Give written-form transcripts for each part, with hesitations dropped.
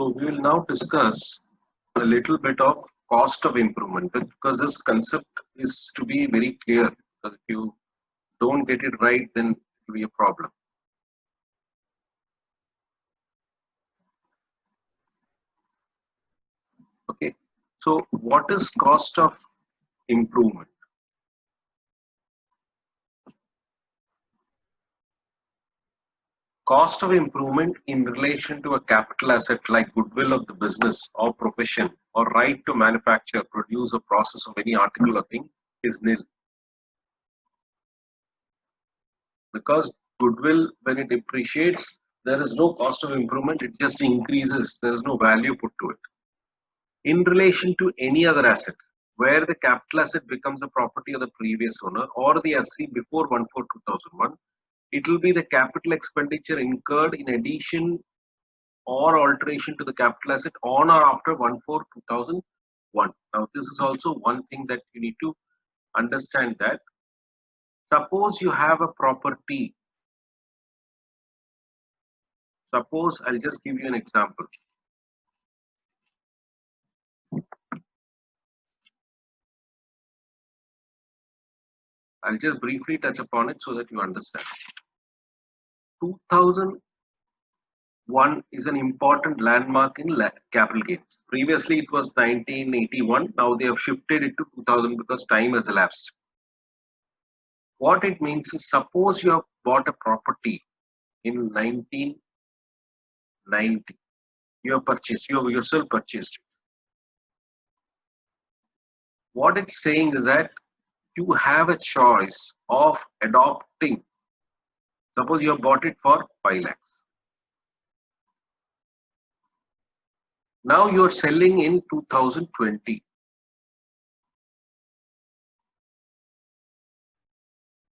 So we will now discuss a little bit of cost of improvement because this concept is to be very clear. Because if you don't get it right, then it will be a problem. Okay. So what is cost of improvement? Cost of improvement in relation to a capital asset like goodwill of the business or profession or right to manufacture, produce, or process of any article or thing is nil. Because goodwill, when it depreciates, there is no cost of improvement, it just increases, there is no value put to it. In relation to any other asset, where the capital asset becomes the property of the previous owner or the SC before 1/4/2001, it will be the capital expenditure incurred in addition or alteration to the capital asset on or after 1/4/2001. Now, this is also one thing that you need to understand that suppose you have a property. Suppose I'll just give you an example. I'll just briefly touch upon it so that you understand. 2001 is an important landmark in capital gains. Previously, it was 1981. Now they have shifted it to 2000 because time has elapsed. What it means is, suppose you have bought a property in 1990. You have purchased, you have yourself purchased it. What it's saying is that you have a choice of adopting. Suppose you have bought it for 5 lakhs. Now you are selling in 2020.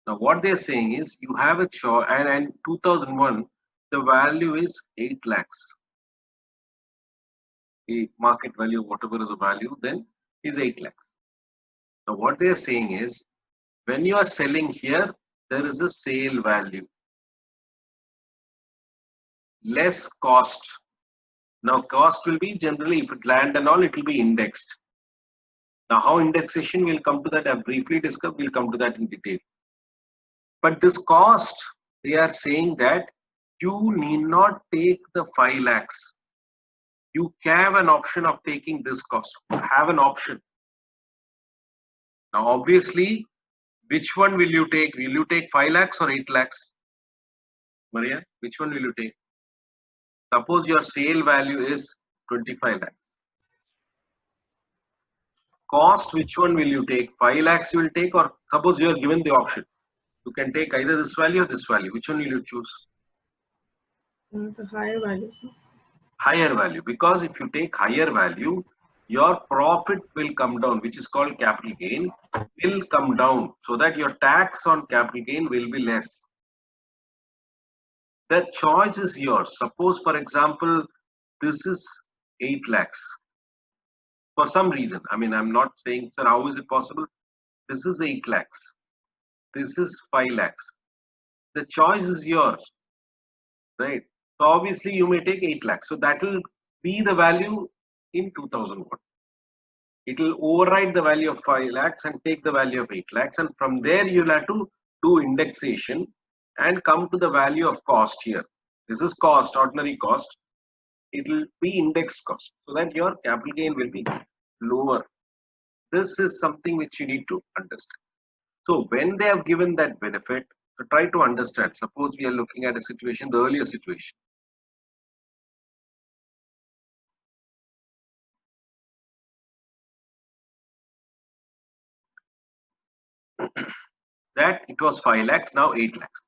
Now what they are saying is you have a choice, and 2001 the value is 8 lakhs. The market value, whatever is the value, then is 8 lakhs. Now what they are saying is when you are selling here, there is a sale value, less cost. Now cost will be generally, if it land and all, it will be indexed. Now how indexation will come to that, I have briefly discussed, we'll come to that in detail. But this cost, they are saying that you need not take the 5 lakhs. You have an option of taking this cost. You have an option. Now obviously, which one will you take? Will you take 5 lakhs or 8 lakhs? Maria, which one will you take? Suppose your sale value is 25 lakhs. Cost, which one will you take? 5 lakhs you will take, or suppose you are given the option. You can take either this value or this value. Which one will you choose? The higher value. Higher value, because if you take higher value, your profit will come down, which is called capital gain, will come down, so that your tax on capital gain will be less. The choice is yours. Suppose, for example, this is 8 lakhs. For some reason, I mean, I'm not saying, sir, how is it possible? This is 8 lakhs. This is 5 lakhs. The choice is yours, right? So obviously you may take 8 lakhs. So that will be the value in 2001. It will override the value of 5 lakhs and take the value of 8 lakhs. And from there you'll have to do indexation and come to the value of cost here. This is cost, ordinary cost. It will be indexed cost so that your capital gain will be lower. This is something which you need to understand. So when they have given that benefit, so try to understand. Suppose we are looking at a situation, the earlier situation. That it was 5 lakhs, now 8 lakhs.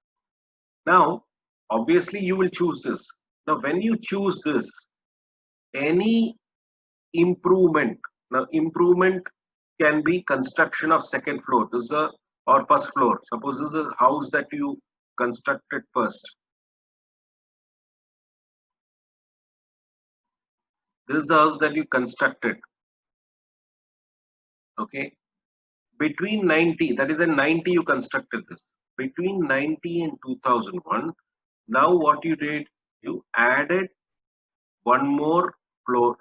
Now, obviously you will choose this. Now, when you choose this, any improvement, now improvement can be construction of second floor. This is a, or first floor. Suppose this is a house that you constructed first. This is the house that you constructed. Okay. Between 90, that is in 90 you constructed this. Between 90 and 2001, now what you did, you added one more floor.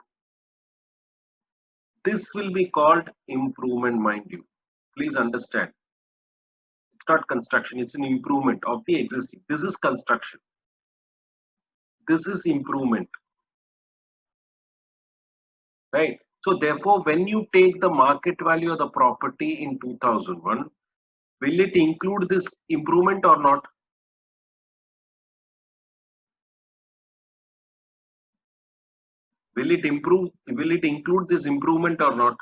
This will be called improvement, mind you. Please understand. It's not construction, it's an improvement of the existing. This is construction. This is improvement. Right? So therefore, when you take the market value of the property in 2001, will it include this improvement or not? Will it improve? Will it include this improvement or not?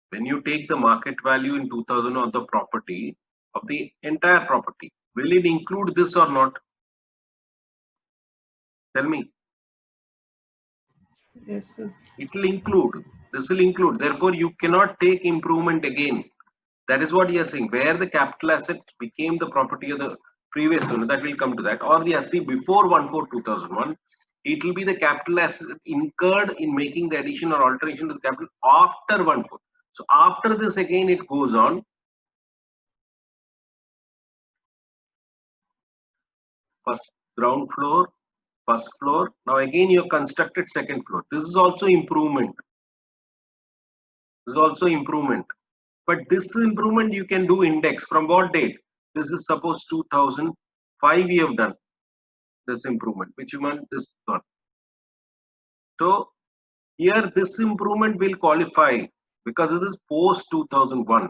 When you take the market value in 2000 of the property, of the entire property, will it include this or not? Tell me. Yes, sir. It will include. This will include. Therefore, you cannot take improvement again. That is what you are saying. Where the capital asset became the property of the previous owner, that will come to that, or the asset before 1/4/2001, it will be the capital asset incurred in making the addition or alteration to the capital after 1/4. So after this again it goes on. First ground floor, first floor. Now again you have constructed second floor. This is also improvement. This is also improvement. But this improvement you can do index from what date? This is suppose 2005 we have done this improvement, which one? This one. So here this improvement will qualify because this is post 2001.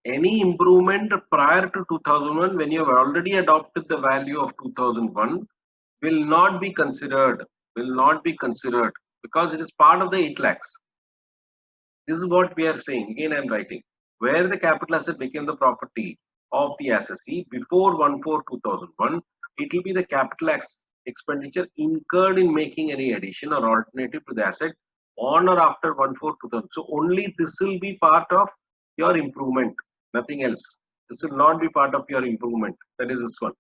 Any improvement prior to 2001 when you have already adopted the value of 2001 will not be considered, because it is part of the 8 lakhs. This is what we are saying. Again, I am writing. Where the capital asset became the property of the assessee before 1/4/2001, it will be the capital expenditure incurred in making any addition or alternative to the asset on or after 1/4/2000. So only this will be part of your improvement, nothing else. This will not be part of your improvement. That is this one.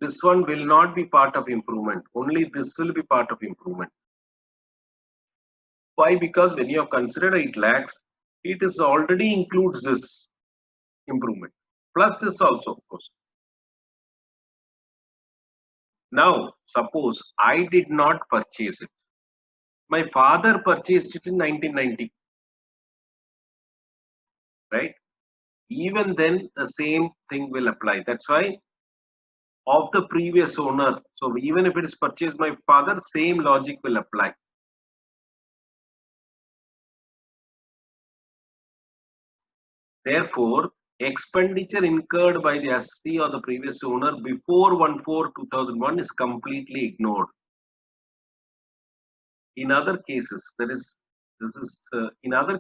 This one will not be part of improvement. Only this will be part of improvement. Why? Because when you have considered 8 lakhs, it is already includes this improvement. Plus this also, of course. Now, suppose I did not purchase it. My father purchased it in 1990. Right? Even then, the same thing will apply. That's why of the previous owner. So even if it is purchased by father, same logic will apply. Therefore, expenditure incurred by the assessee or the previous owner before 1/4/2001 is completely ignored. In other cases, in other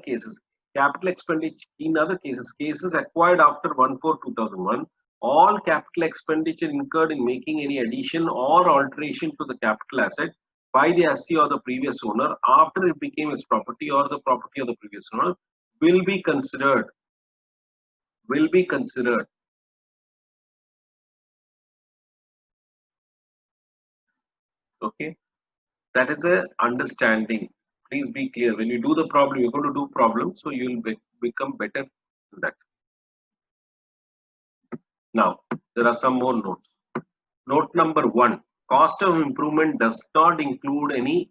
cases, capital expenditure, in other cases acquired after 1/4/2001, all capital expenditure incurred in making any addition or alteration to the capital asset by the assessee or the previous owner after it became his property or the property of the previous owner will be considered. Okay, that is a understanding. Please be clear. When you do the problem, you're going to do problem, so you will become better in that. Now, there are some more notes. Note number 1, cost of improvement does not include any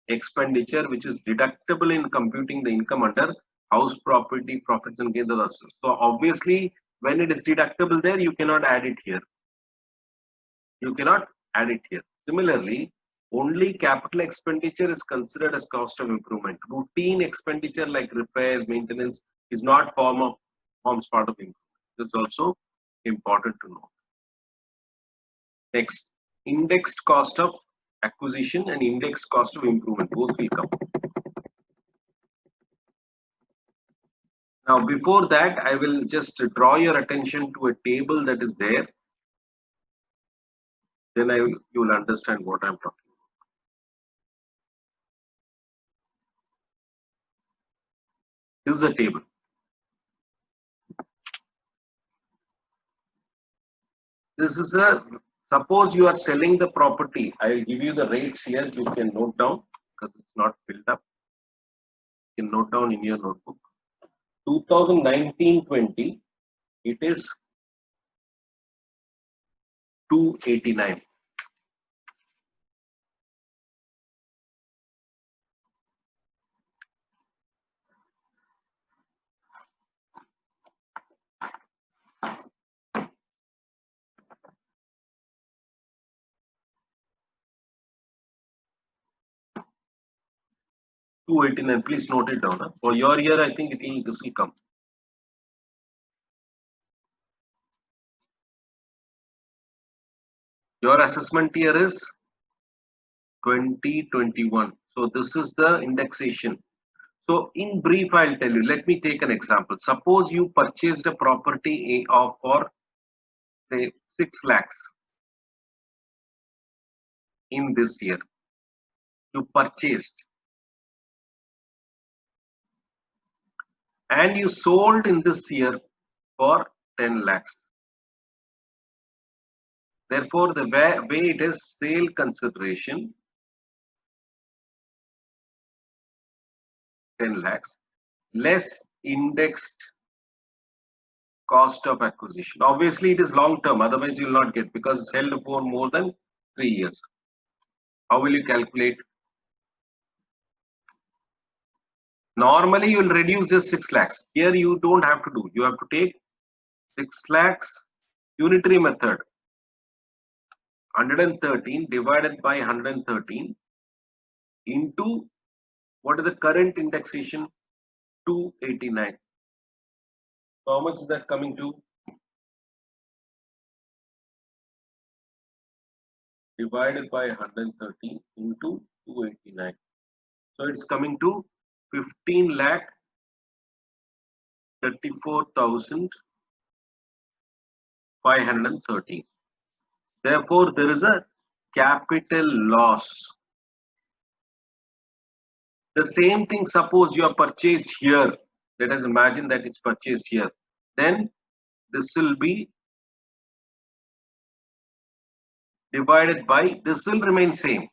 expenditure which is deductible in computing the income under house property, profits and gains. So obviously, when it is deductible there, you cannot add it here. Similarly, only capital expenditure is considered as cost of improvement. Routine expenditure like repairs, maintenance is not forms part of improvement. This is also important to know. Next, indexed cost of acquisition and indexed cost of improvement, both will come. Now, before that, I will just draw your attention to a table that is there. Then you will understand what I'm talking about. This is the table. This is suppose you are selling the property. I will give you the rates here. You can note down because it's not filled up. You can note down in your notebook. 2019-20, it is 289. Please note it down. Huh? For your year, I think this will come. Your assessment year is 2021. So this is the indexation. So in brief, I'll tell you. Let me take an example. Suppose you purchased a property of for say 6 lakhs in this year. You purchased and you sold in this year for 10 lakhs. Therefore, the way it is sale consideration 10 lakhs less indexed cost of acquisition. Obviously, it is long term, otherwise, you will not get because it's held for more than 3 years. How will you calculate? Normally, you will reduce this 6 lakhs. Here, you don't have to do. You have to take 6 lakhs unitary method 113 divided by 113 into what is the current indexation 289. So how much is that coming to? Divided by 113 into 289. So it's coming to 15 lakh 34,513. Therefore, there is a capital loss. The same thing, suppose you are purchased here. Let us imagine that it's purchased here. Then this will be divided by, this will remain same.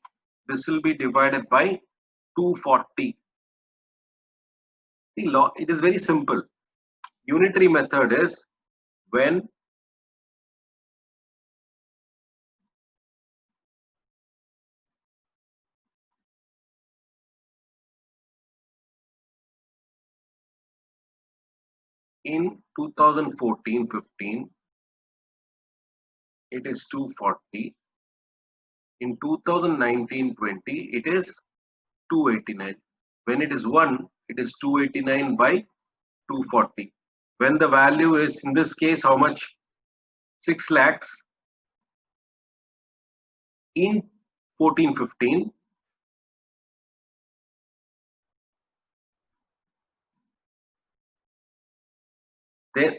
This will be divided by 240. It is very simple. Unitary method is when in 2014-15 it is 240. In 2019-20 it is 289. When it is 1, it is 289 by 240. When the value is, in this case, how much? 6 lakhs in 14-15. Then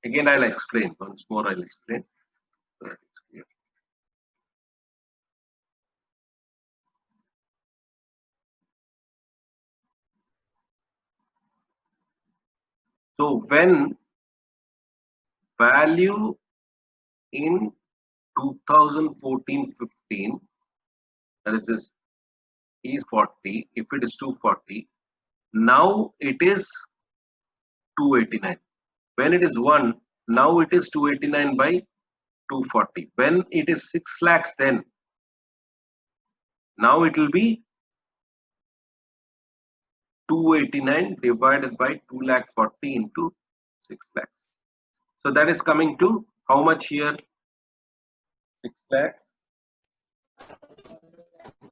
again, I'll explain. Once more, I'll explain. So when value in 2014-15, that is this, is 40. If it is 240, now it is 289. When it is 1, now it is 289 by 240. When it is 6 lakhs, then now it will be 289 divided by 2 lakh 40 into 6 lakhs. So that is coming to how much here? 6 lakhs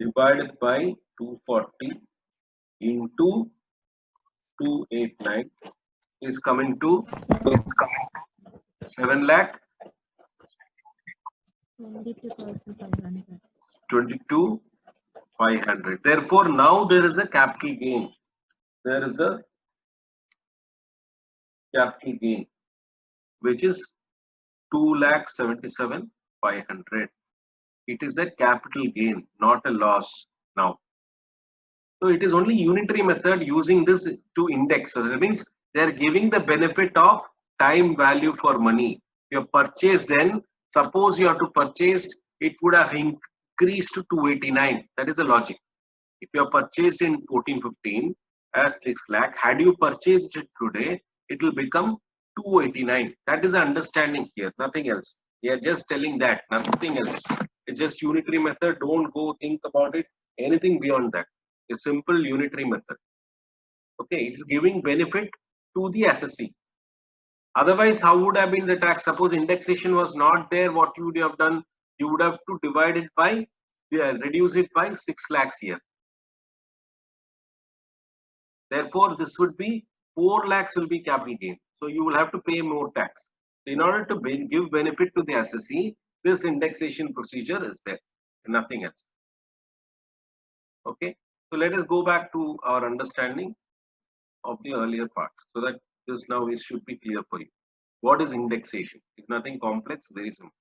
divided by 240 into 289 is coming to 7 lakh 22,500. Therefore, now there is a capital gain. There is a capital gain which is 2,77,500. It is a capital gain, not a loss now. So it is only unitary method using this to index. So that means they are giving the benefit of time value for money. Your purchase then, suppose you have to purchase, it would have increased to 289. That is the logic. If you have purchased in 1415 at 6 lakh, had you purchased it today, it will become 289. That is the understanding here, nothing else. We are just telling that, nothing else. It's just unitary method. Don't go think about it, anything beyond that. It's simple unitary method. Okay, it's giving benefit to the assessee. Otherwise, how would have been the tax? Suppose indexation was not there, what you would have done? You would have to divide it by, reduce it by 6 lakhs here. Therefore, this would be 4 lakhs will be capital gain. So you will have to pay more tax. In order to give benefit to the assessee, this indexation procedure is there, nothing else. Okay, so let us go back to our understanding of the earlier part, so that this now is should be clear for you. What is indexation? It's nothing complex, very simple.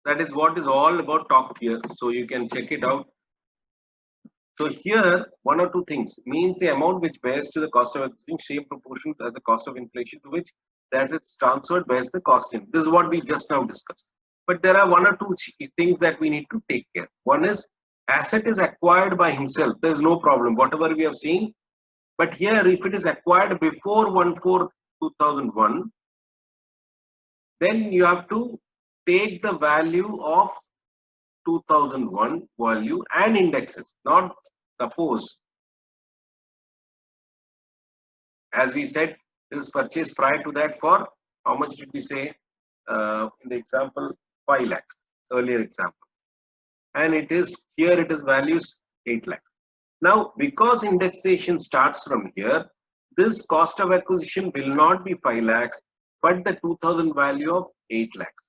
That is what is all about talked here. So you can check it out. So here, one or two things means the amount which bears to the cost of acquisition, same proportion as the cost of inflation to which that is transferred bears the cost in. This is what we just now discussed. But there are one or two things that we need to take care. One is asset is acquired by himself. There is no problem. Whatever we have seen. But here, if it is acquired before 1/4/2001, then you have to take the value of 2001 value and indexes. Not suppose, as we said, this purchase prior to that for how much did we say in the example 5 lakhs, earlier example, and it is here it is values 8 lakhs. Now, because indexation starts from here, this cost of acquisition will not be 5 lakhs, but the 2000 value of 8 lakhs.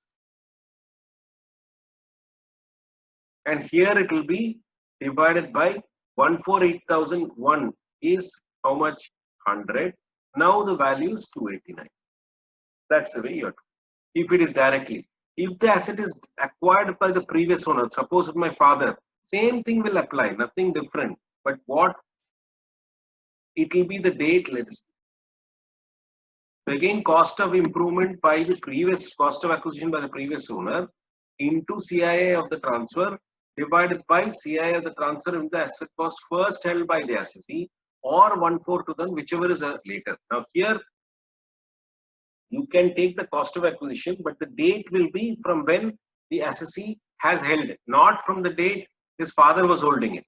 And here it will be divided by 148,001 is how much? 100. Now the value is 289. That's the way you have to. If it is directly. If the asset is acquired by the previous owner, suppose my father, same thing will apply, nothing different. But what? It will be the date, let's see. Again, cost of improvement by the previous, cost of acquisition by the previous owner into CIA of the transfer divided by CIA of the transfer in the asset cost first held by the assessee or 1/4/2000, whichever is later. Now here you can take the cost of acquisition, but the date will be from when the assessee has held it, not from the date his father was holding it.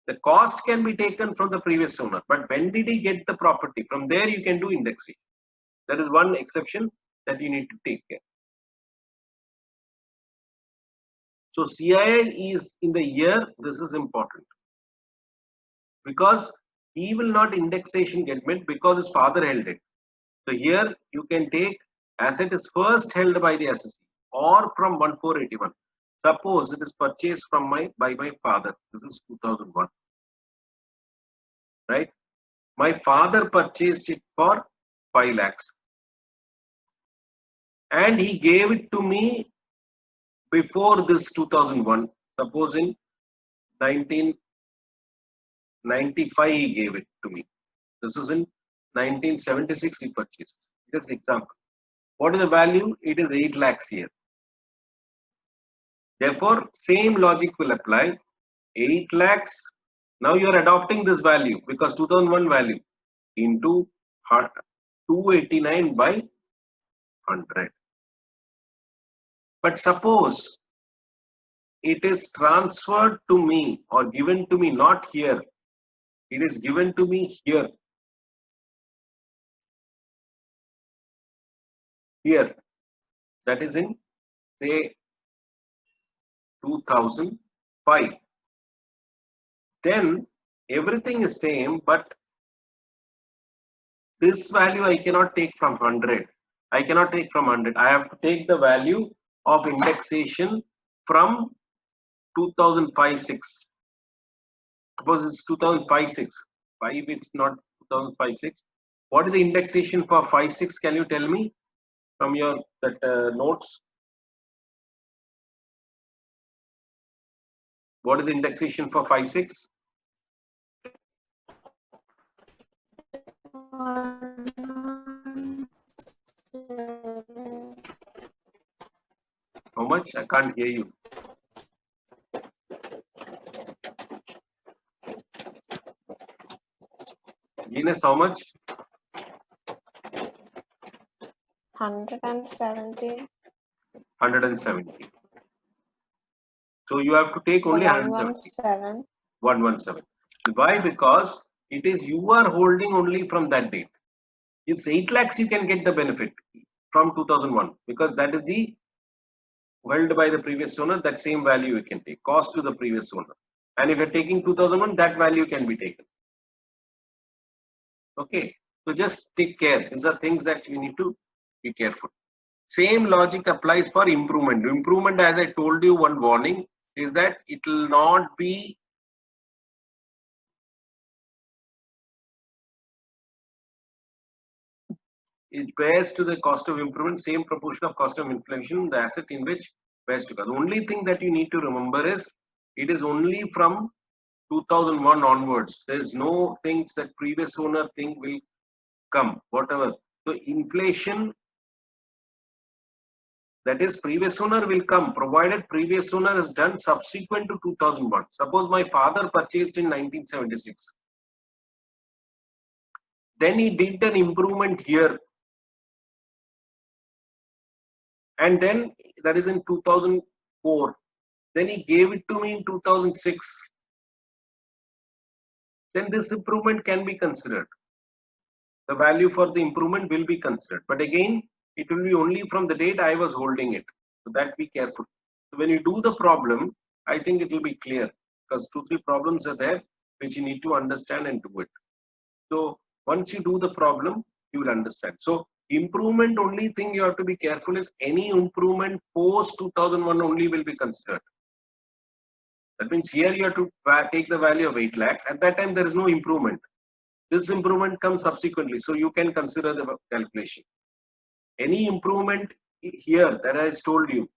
The cost can be taken from the previous owner, but when did he get the property? From there you can do indexation. That is one exception that you need to take care. So CIA is in the year, this is important. Because he will not indexation get met because his father held it. So here you can take asset is first held by the assessee or from 1/4/81. Suppose it is purchased from by my father. This is 2001. Right? My father purchased it for 5 lakhs. And he gave it to me before this 2001. Suppose in 1995 he gave it to me. This is in 1976 he purchased. It is an example. What is the value? It is 8 lakhs here. Therefore, same logic will apply. 8 lakhs. Now you are adopting this value because 2001 value into 289 by 100. But suppose it is transferred to me or given to me not here. It is given to me here. Here. That is in say 2005. Then everything is same, but this value I cannot take from 100. I cannot take from 100. I have to take the value of indexation from 2005-6. Suppose it's 2005-6. 5 it's not 2005-6. What is the indexation for 5-6? Can you tell me? from your notes? What is the indexation for 5/6? How much? I can't hear you. Venus, how much? 170. 170. So you have to take only 170. 117. 117. Why? Because it is you are holding only from that date. It's 8 lakhs you can get the benefit from 2001 because that is the held by the previous owner. That same value you can take, cost to the previous owner. And if you're taking 2001, that value can be taken. Okay, so just take care. These are things that you need to be careful. Same logic applies for improvement. Improvement, as I told you, one warning is that it will not be it bears to the cost of improvement, same proportion of cost of inflation, the asset in which bears to cost. The only thing that you need to remember is it is only from 2001 onwards. There is no things that previous owner thing will come, whatever. So inflation, that is previous owner will come provided previous owner is done subsequent to 2001. Suppose my father purchased in 1976. Then he did an improvement here. And then that is in 2004. Then he gave it to me in 2006. Then this improvement can be considered. The value for the improvement will be considered. But again, it will be only from the date I was holding it. So that be careful. So when you do the problem, I think it will be clear because 2-3 problems are there which you need to understand and do it. So once you do the problem, you will understand. So improvement, only thing you have to be careful is any improvement post 2001 only will be considered. That means here you have to take the value of 8 lakhs. At that time, there is no improvement. This improvement comes subsequently. So you can consider the calculation. Any improvement here that I told you,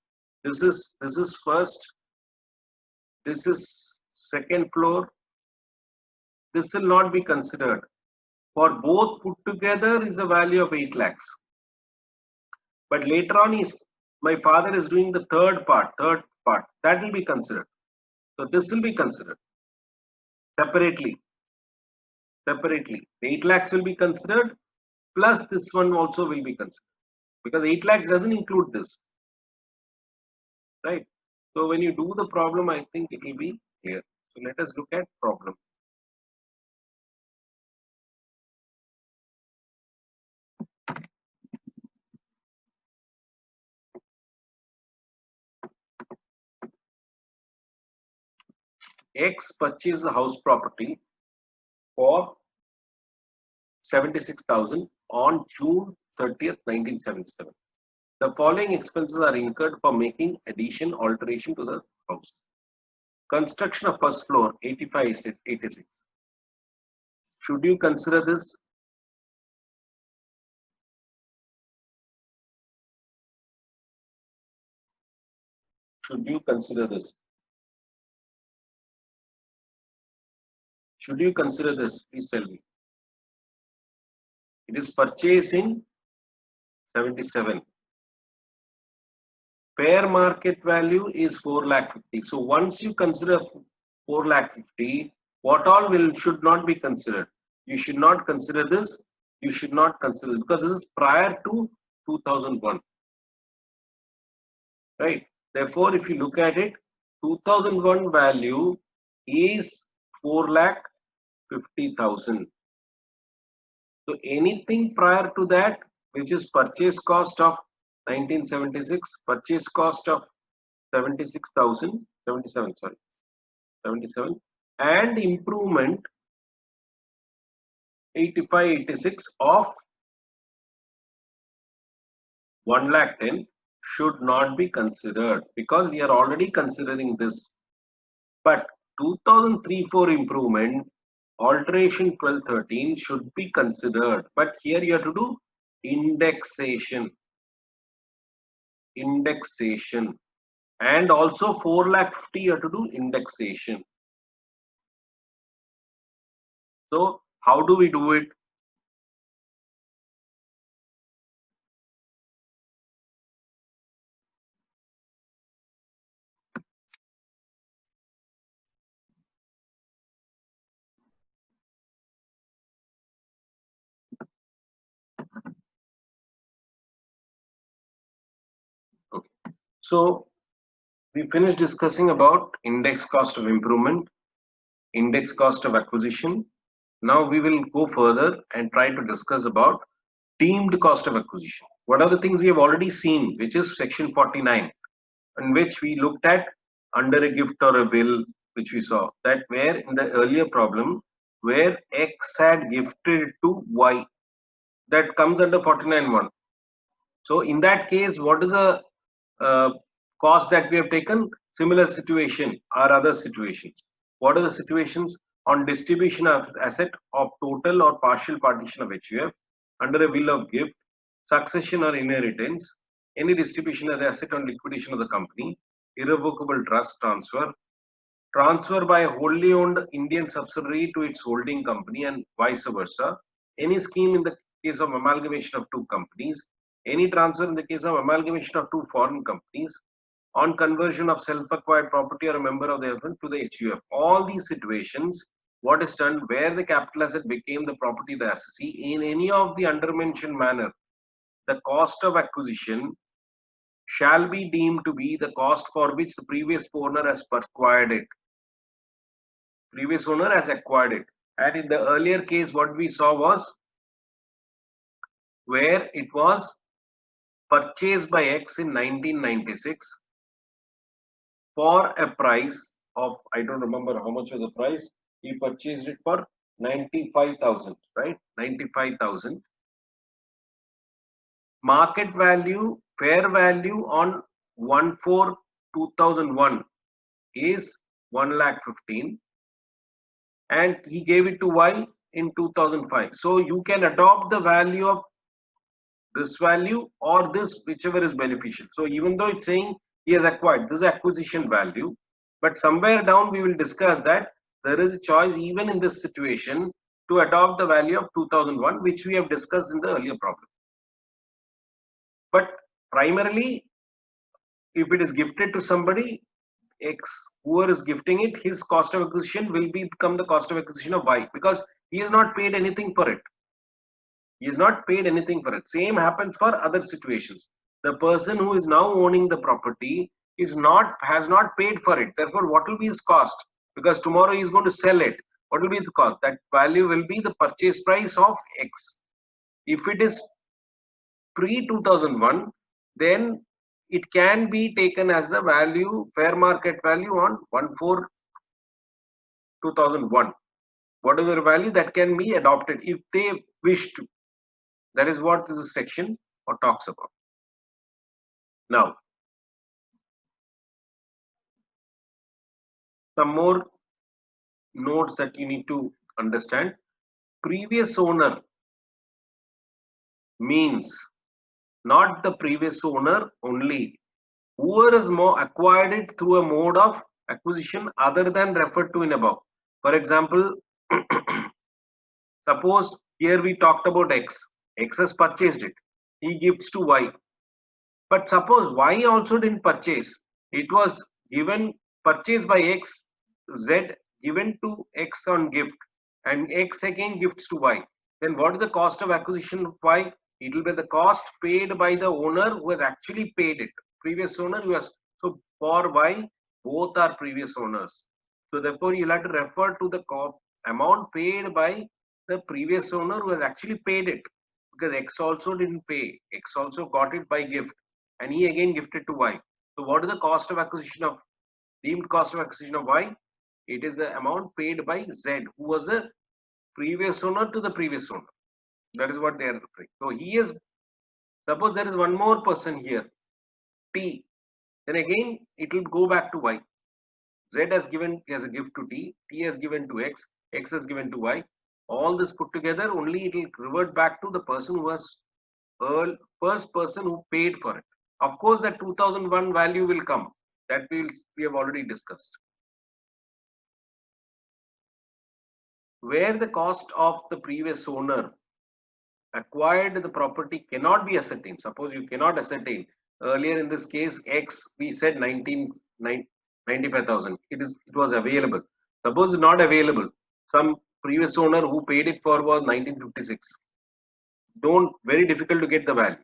this is first, this is second floor. This will not be considered. For both put together is a value of 8 lakhs. But later on, my father is doing the third part, that will be considered. So this will be considered separately. The 8 lakhs will be considered, plus this one also will be considered. Because 8 lakhs doesn't include this. Right? So when you do the problem, I think it will be clear. So let us look at problem. X purchased a house property for 76,000 on June 30th, 1977. The following expenses are incurred for making addition, alteration to the house. Construction of first floor, 85/86. Should you consider this? Should you consider this? Should you consider this? Please tell me. It is purchased in 77. Fair market value is 4,50,000. So once you consider 4,50,000, what all should not be considered? You should not consider this. You should not consider because this is prior to 2001. Right? Therefore, if you look at it, 2001 value is 4,50,000. So anything prior to that, which is purchase cost of 1976, purchase cost of 77, and improvement 85/86 of 1,10,000 should not be considered because we are already considering this. But 2003-4 improvement, alteration 12-13 should be considered. But here you have to do indexation. indexation, and also 4,50,000 you have to do indexation. So how do we do it? Okay. So we finished discussing about index cost of improvement, index cost of acquisition. Now we will go further and try to discuss about deemed cost of acquisition. What are the things we have already seen, which is section 49, in which we looked at under a gift or a will, which we saw that where in the earlier problem where X had gifted to Y, that comes under 49.1. So in that case, what is the uh, cost that we have taken? Similar situation or other situations. What are the situations? On distribution of asset of total or partial partition of HUF under a will of gift, succession or inheritance, any distribution of the asset on liquidation of the company, irrevocable trust transfer, transfer by a wholly owned Indian subsidiary to its holding company and vice versa, any scheme in the case of amalgamation of two companies, any transfer in the case of amalgamation of two foreign companies, on conversion of self-acquired property or a member of the firm to the HUF. All these situations, what is done where the capital asset became the property of the assessee, in any of the undermentioned manner, the cost of acquisition shall be deemed to be the cost for which the previous owner has acquired it. Previous owner has acquired it. And in the earlier case, what we saw was where it was purchased by X in 1996 for a price of, I don't remember how much was the price. He purchased it for 95,000, right? 95,000. Market value, fair value on 1/4/2001 is 1,15,000, and he gave it to Y in 2005. So you can adopt the value of this value or this, whichever is beneficial. So even though it's saying he has acquired, this is acquisition value, but somewhere down we will discuss that there is a choice even in this situation to adopt the value of 2001, which we have discussed in the earlier problem. But primarily, if it is gifted to somebody, X, whoever is gifting it, his cost of acquisition will become the cost of acquisition of Y, because he has not paid anything for it. He has not paid anything for it. Same happens for other situations. The person who is now owning the property has not paid for it. Therefore, what will be his cost? Because tomorrow he is going to sell it. What will be the cost? That value will be the purchase price of X. If it is pre-2001, then it can be taken as the value, fair market value on 1/4/2001. Whatever value that can be adopted if they wish to. That is what this section talks about. Now, some more notes that you need to understand. Previous owner means not the previous owner only. Whoever has acquired it through a mode of acquisition other than referred to in above. For example, suppose here we talked about X. X has purchased it. He gives to Y. But suppose Y also didn't purchase. It was given, purchased by X, Z given to X on gift, and X again gifts to Y. Then what is the cost of acquisition of Y? It will be the cost paid by the owner who has actually paid it. Previous owner who has, so for Y, both are previous owners. So therefore you'll have to refer to the amount paid by the previous owner who has actually paid it, because X also didn't pay. X also got it by gift, and he again gifted to Y. So what is the cost of acquisition of, deemed cost of acquisition of Y? It is the amount paid by Z, who was the previous owner to the previous owner. That is what they are referring. So he is, suppose there is one more person here, T, then again it will go back to Y. Z has given as a gift to T, T has given to X, X has given to Y. All this put together, only it will revert back to the person who was first person who paid for it. Of course, that 2001 value will come. That we have already discussed. Where the cost of the previous owner acquired the property cannot be ascertained. Suppose you cannot ascertain. Earlier in this case, X, we said 95,000. It was available. Suppose not available. Some previous owner who paid it for was 1956. Very difficult to get the value.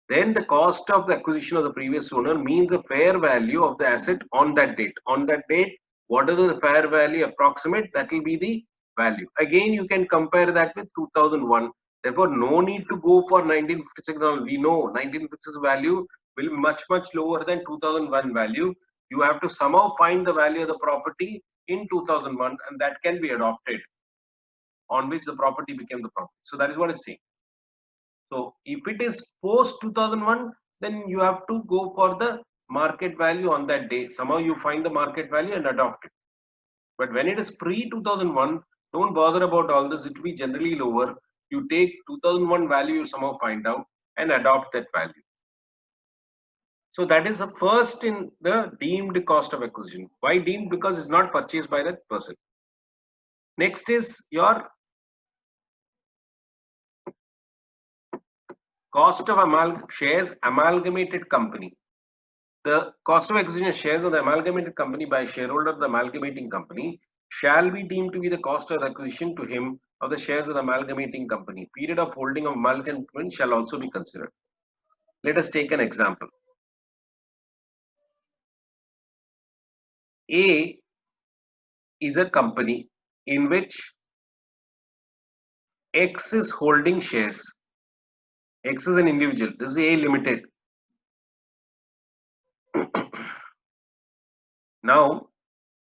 Then the cost of the acquisition of the previous owner means the fair value of the asset on that date. On that date, whatever the fair value approximate, that will be the value. Again, you can compare that with 2001. Therefore, no need to go for 1956. We know 1956 value will be much lower than 2001 value. You have to somehow find the value of the property in 2001, and that can be adopted, on which the property became the property. So that is what it's saying. So if it is post 2001, then you have to go for the market value on that day. Somehow you find the market value and adopt it. But when it is pre 2001, don't bother about all this. It will be generally lower. You take 2001 value, you somehow find out and adopt that value. So that is the first in the deemed cost of acquisition. Why deemed? Because it's not purchased by that person. Next is your cost of shares amalgamated company. The cost of acquisition of shares of the amalgamated company by a shareholder of the amalgamating company shall be deemed to be the cost of acquisition to him of the shares of the amalgamating company. Period of holding of amalgamating company shall also be considered. Let us take an example. A is a company in which X is holding shares. X is an individual. This is A Limited. Now,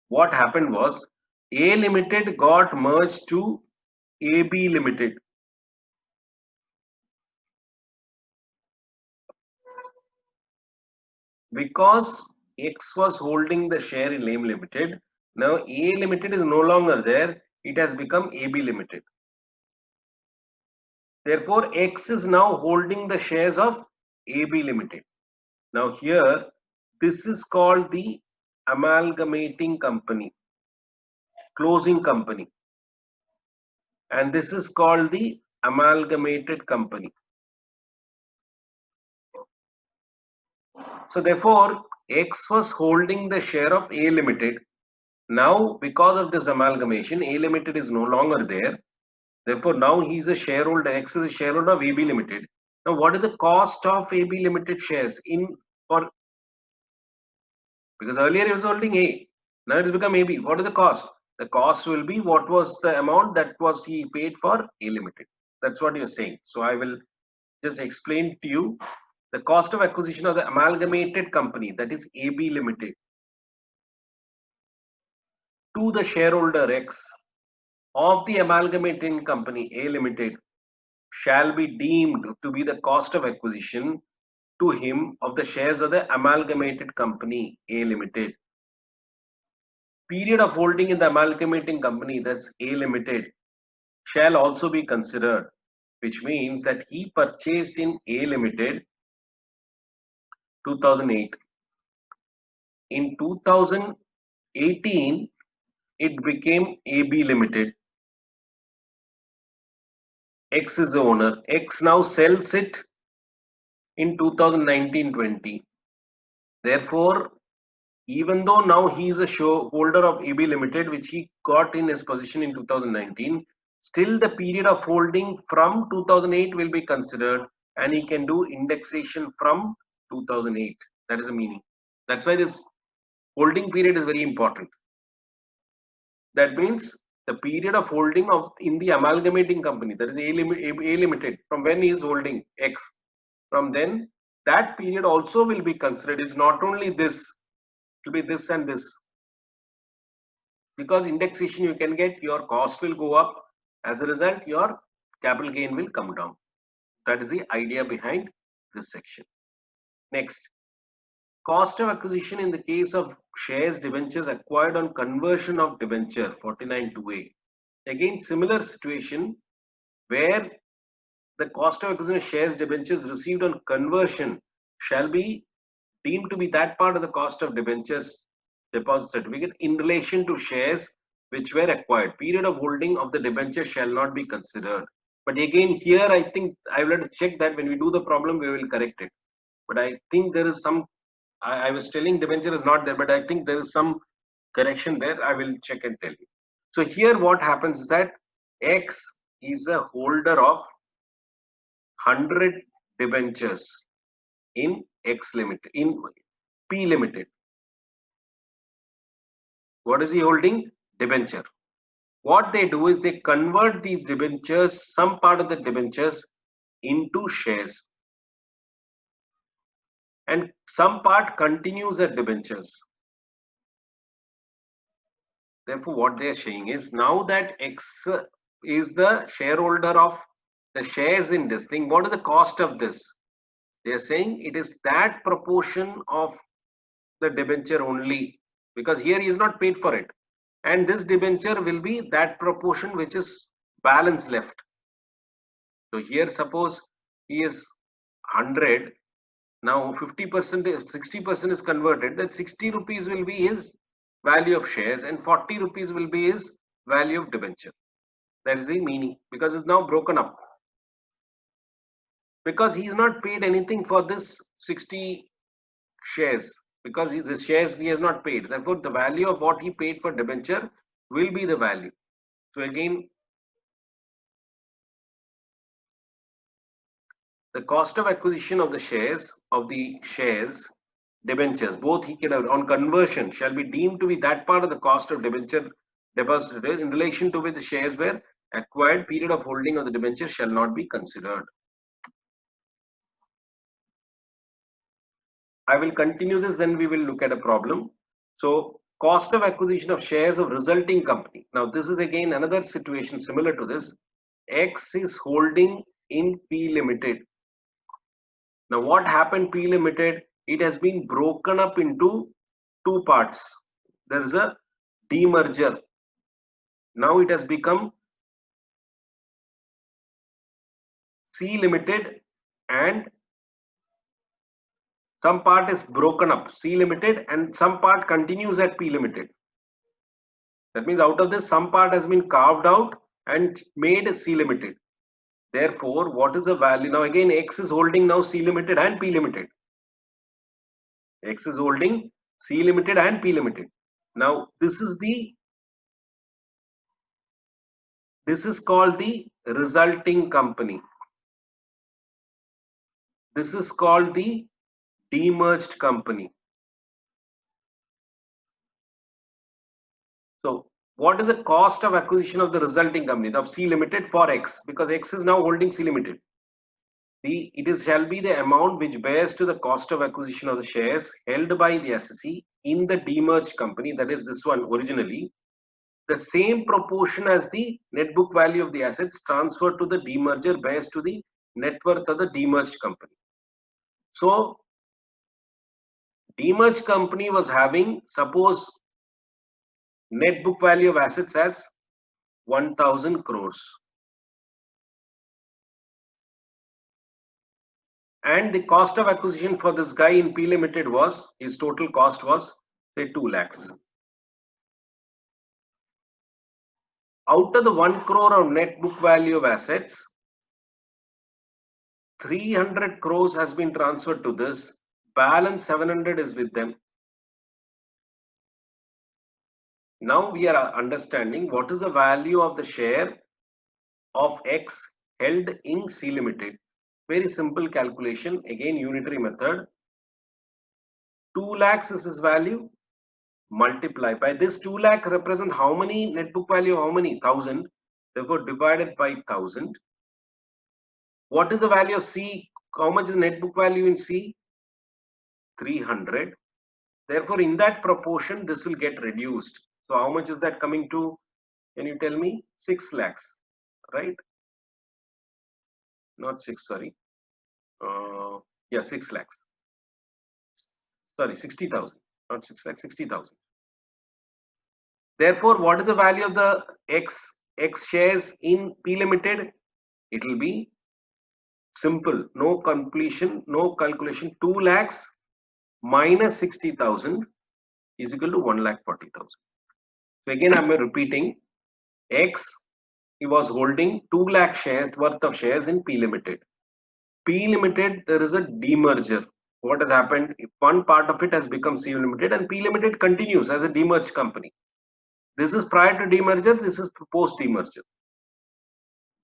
what happened was A Limited got merged to AB Limited. Because X was holding the share in A Limited, now A Limited is no longer there. It has become AB Limited. Therefore, X is now holding the shares of AB Limited. Now here, this is called the amalgamating company, closing company. And this is called the amalgamated company. So therefore, X was holding the share of A Limited. Now, because of this amalgamation, A Limited is no longer there. Therefore, now he is a shareholder. X is a shareholder of AB Limited. Now, what is the cost of AB Limited shares because earlier he was holding A. Now it has become AB. What is the cost? The cost will be what was the amount that was he paid for A Limited. That's what you're saying. So I will just explain to you the cost of acquisition of the amalgamated company, that is AB Limited, to the shareholder X of the amalgamating company A Limited shall be deemed to be the cost of acquisition to him of the shares of the amalgamated company A Limited. Period of holding in the amalgamating company, that's A Limited, shall also be considered, which means that he purchased in A Limited 2008. In 2018, it became AB Limited. X is the owner. X now sells it in 2019-20. Therefore, even though now he is a shareholder of AB Limited, which he got in his position in 2019, still the period of holding from 2008 will be considered, and he can do indexation from 2008. That is the meaning. That's why this holding period is very important. That means the period of holding in the amalgamating company, that is A Limited, from when he is holding X, from then that period also will be considered. It's not only this, it will be this and this. Because indexation you can get, your cost will go up. As a result, your capital gain will come down. That is the idea behind this section. Next, cost of acquisition in the case of shares debentures acquired on conversion of debenture, 49(2)(a). Again, similar situation where the cost of acquisition of shares debentures received on conversion shall be deemed to be that part of the cost of debentures deposit certificate in relation to shares which were acquired. Period of holding of the debenture shall not be considered. But again, here I think I will have to check that when we do the problem, we will correct it. But I think there is some, I was telling debenture is not there, but I think there is some correction there. I will check and tell you. So here what happens is that X is a holder of 100 debentures in X Limited, in P Limited. What is he holding? Debenture. What they do is they convert these debentures, some part of the debentures, into shares. And some part continues as debentures. Therefore, what they are saying is now that X is the shareholder of the shares in this thing, what is the cost of this? They are saying it is that proportion of the debenture only, because here he is not paid for it. And this debenture will be that proportion which is balance left. So here suppose he is 100, now 50%, 60% is converted, that 60 rupees will be his value of shares and 40 rupees will be his value of debenture. That is the meaning, because it's now broken up. Because he is not paid anything for this 60 shares, because the shares he has not paid. Therefore, the value of what he paid for debenture will be the value. So again, the cost of acquisition of the shares debentures, both he can have on conversion shall be deemed to be that part of the cost of debenture deposited in relation to which the shares were acquired. Period of holding of the debenture shall not be considered. I will continue this, then we will look at a problem. So cost of acquisition of shares of resulting company. Now this is again another situation similar to this. X is holding in P Limited. Now what happened P Limited? It has been broken up into two parts. There is a demerger. Now it has become C Limited and some part is broken up, C Limited, and some part continues at P Limited. That means out of this, some part has been carved out and made C Limited. Therefore, what is the value? Now again, X is holding now C Limited and P Limited. X is holding C Limited and P Limited. Now this is called the resulting company. This is called the demerged company. So what is the cost of acquisition of the resulting company of C Limited for X? Because X is now holding C Limited. Shall be the amount which bears to the cost of acquisition of the shares held by the assessee in the demerged company, that is this one originally, the same proportion as the net book value of the assets transferred to the demerger bears to the net worth of the demerged company. So demerged company was having, suppose, net book value of assets as 1000 crores. And the cost of acquisition for this guy in P Limited was, his total cost was say 2 lakhs. Out of the 1 crore of net book value of assets, 300 crores has been transferred to this, balance 700 is with them. Now we are understanding what is the value of the share of X held in C Limited. Very simple calculation, again unitary method. 2 lakhs is his value, multiply by this 2 lakh represent how many net book value, how many? 1000. Therefore divided by 1000. What is the value of C? How much is net book value in C? 300. Therefore in that proportion this will get reduced. So how much is that coming to? Can you tell me? 6 lakhs, right? Not 6, sorry. Yeah, 6 lakhs. Sorry, 60,000. Not 6 lakhs, 60,000. Therefore, what is the value of the X shares in P Limited? It will be Simple, no completion, no calculation. 2 lakhs minus 60,000 is equal to 1,40,000. So again, I'm repeating. X, he was holding 2 lakh shares worth of shares in P Limited. P Limited, there is a demerger. What has happened? If one part of it has become C Limited, and P Limited continues as a demerged company. This is prior to demerger. This is post demerger.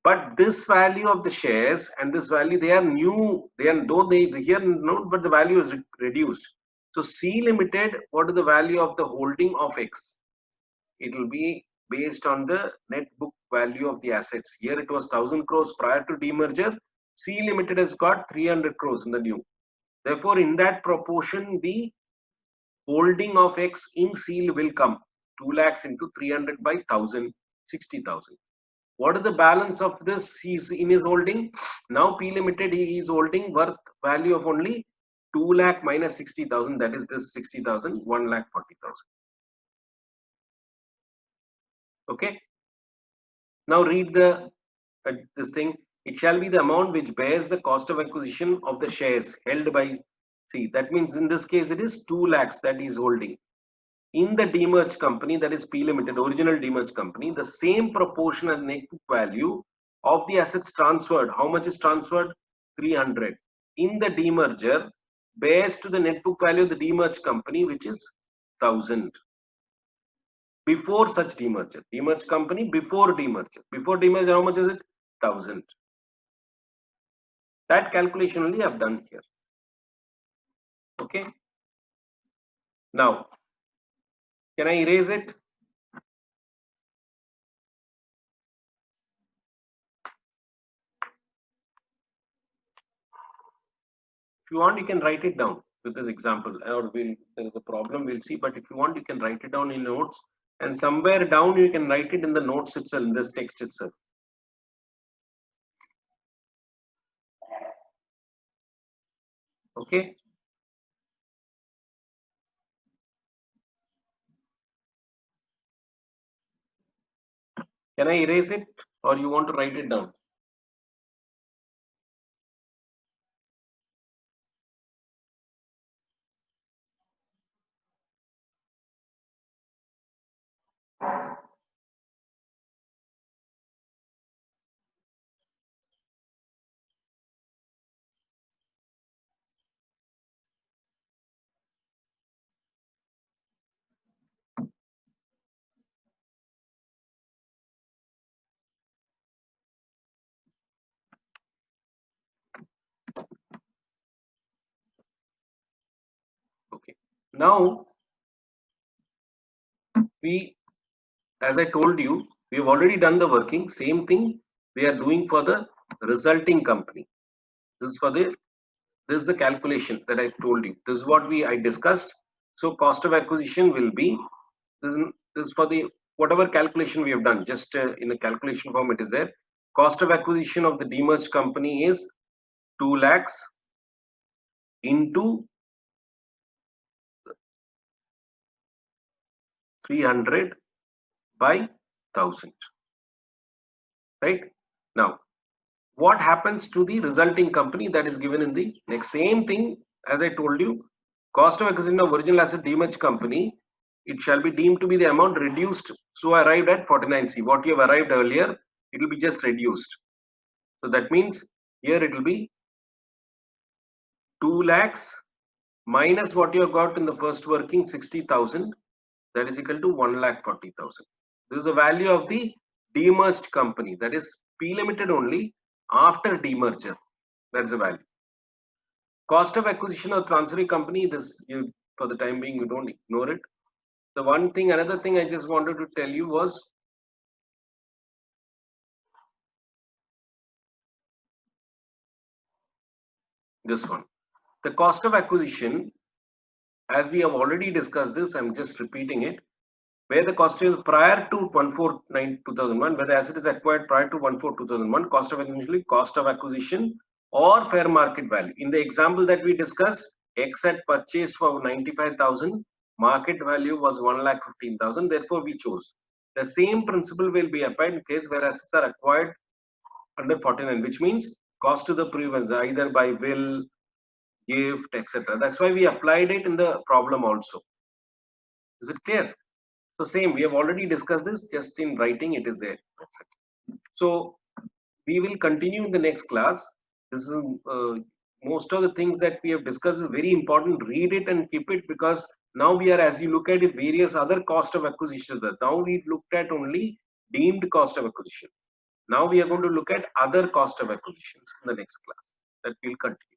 But this value of the shares and this value, they are new. They are though they here no, but the value is reduced. So C Limited, what is the value of the holding of X? It will be based on the net book value of the assets. Here it was 1,000 crores prior to demerger. C Limited has got 300 crores in the new. Therefore, in that proportion, the holding of X in C will come 2 lakhs into 300 by 1,000, 60,000. What is the balance of this? He's in his holding. Now P Limited, he is holding worth value of only 2 lakh minus 60,000. That is this 60,000, 1,40,000. Okay. Now read the this thing. It shall be the amount which bears the cost of acquisition of the shares held by C. That means in this case it is 2 lakhs that he is holding. In the demerged company, that is P Limited, original demerged company, the same proportion and net book value of the assets transferred. How much is transferred? 300. In the demerger, bears to the net book value of the demerged company, which is 1,000. Before such demerger, demerged company before demerger. Before demerger, how much is it? 1,000. That calculation only I've done here. Okay. Now, can I erase it? If you want, you can write it down with this example. Or there is a problem, we'll see. But if you want, you can write it down in notes. And somewhere down, you can write it in the notes itself, in this text itself. Okay. Can I erase it? Or you want to write it down? Okay. Now, as I told you, we have already done the working. Same thing we are doing for the resulting company. This is the calculation that I told you. This is what I discussed. So cost of acquisition will be this is for the whatever calculation we have done. Just in the calculation form, it is there. Cost of acquisition of the demerged company is 2 lakhs into 300 by 1,000. Right now, what happens to the resulting company? That is given in the next. Same thing as I told you. Cost of acquisition of original asset demerged company, it shall be deemed to be the amount reduced. So I arrived at 49C. What you have arrived earlier, it will be just reduced. So that means here it will be 2 lakhs minus what you have got in the first working 60,000. That is equal to 1,40,000. This is the value of the demerged company. That is P Limited only after demerger. That is the value. Cost of acquisition of transferring company, this for the time being, you don't ignore it. The another thing I just wanted to tell you was this one. The cost of acquisition, as we have already discussed this, I'm just repeating it, where the cost is prior to 1/4/2001, where the asset is acquired prior to 1/4/2001, cost of acquisition or fair market value. In the example that we discussed, X had purchased for 95,000, market value was 1,15,000, therefore we chose. The same principle will be applied in case where assets are acquired under 49, which means cost to the prevalence either by will, gift, etc. That's why we applied it in the problem also. Is it clear? So same, we have already discussed this, just in writing it is there. That's it. So we will continue in the next class. This is most of the things that we have discussed is very important. Read it and keep it, because now we are, as you look at it, various other cost of acquisition. Now we looked at only deemed cost of acquisition. Now we are going to look at other cost of acquisitions in the next class. That will continue.